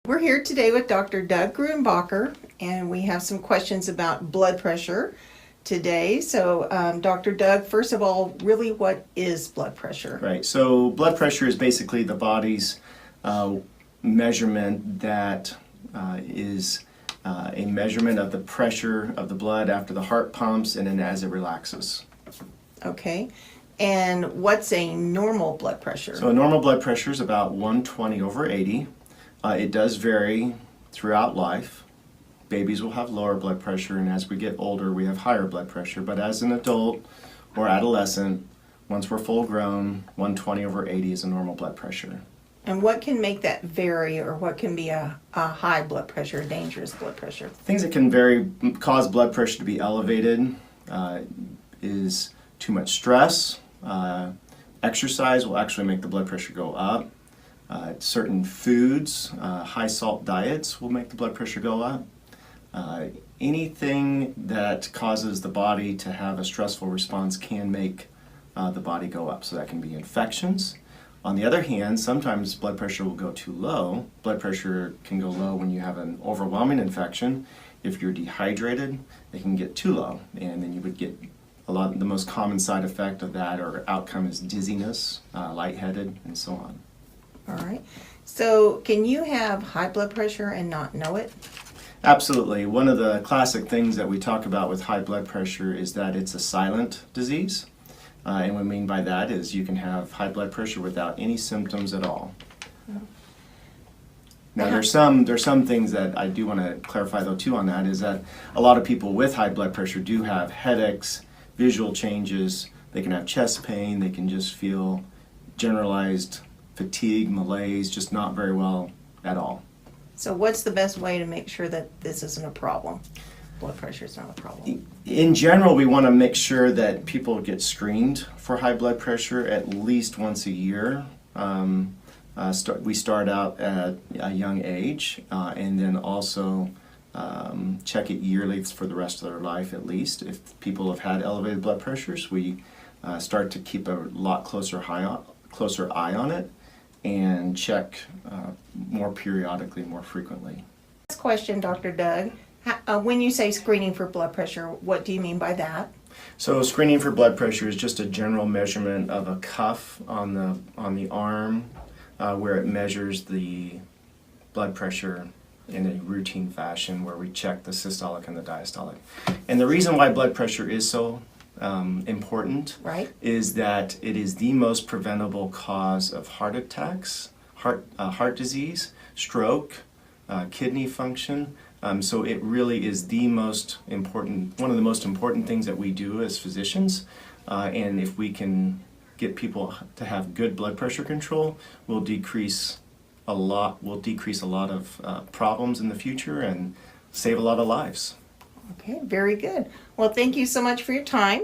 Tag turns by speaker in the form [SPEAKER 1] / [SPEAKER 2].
[SPEAKER 1] We're here today with Dr. Doug Gruenbacher, and we have some questions about blood pressure today. So, Dr. Doug, first of all, really what is blood pressure?
[SPEAKER 2] Right, so blood pressure is basically the body's measurement that is a measurement of the pressure of the blood after the heart pumps and then as it relaxes.
[SPEAKER 1] Okay. And what's a normal blood pressure?
[SPEAKER 2] So a normal blood pressure is about 120/80. It does vary throughout life. Babies will have lower blood pressure, and as we get older, we have higher blood pressure. But as an adult or adolescent, once we're full grown, 120/80 is a normal blood pressure.
[SPEAKER 1] And what can make that vary, or what can be a high blood pressure, dangerous blood pressure?
[SPEAKER 2] Things that can cause blood pressure to be elevated is too much stress. Exercise will actually make the blood pressure go up. Certain foods, high salt diets will make the blood pressure go up. Anything that causes the body to have a stressful response can make the body go up. So that can be infections. On the other hand, sometimes blood pressure will go too low. Blood pressure can go low when you have an overwhelming infection. If you're dehydrated, it can get too low, and then you would get the most common side effect of that or outcome is dizziness, lightheaded, and so on.
[SPEAKER 1] All right. So can you have high blood pressure and not know it?
[SPEAKER 2] Absolutely. One of the classic things that we talk about with high blood pressure is that it's a silent disease. And what we mean by that is you can have high blood pressure without any symptoms at all. Now there's some things that I do want to clarify though too on that, is that a lot of people with high blood pressure do have headaches, visual changes, they can have chest pain, they can just feel generalized fatigue, malaise, just not very well at all.
[SPEAKER 1] So what's the best way to make sure that this isn't a problem? Blood pressure is not a problem.
[SPEAKER 2] In general, we want to make sure that people get screened for high blood pressure at least once a year. We start out at a young age and then also check it yearly for the rest of their life at least. If people have had elevated blood pressures, we start to keep a lot closer eye on it and check more periodically, more frequently.
[SPEAKER 1] Last question, Dr. Doug. When you say screening for blood pressure, what do you mean by that?
[SPEAKER 2] So screening for blood pressure is just a general measurement of a cuff on the arm where it measures the blood pressure in a routine fashion, where we check the systolic and the diastolic. And the reason why blood pressure is so important,
[SPEAKER 1] right,
[SPEAKER 2] is that it is the most preventable cause of heart attacks, heart disease, stroke, kidney function. So it really is the most important, one of the most important things that we do as physicians. And if we can get people to have good blood pressure control, we'll decrease a lot of problems in the future and save a lot of lives.
[SPEAKER 1] Okay, very good. Well, thank you so much for your time.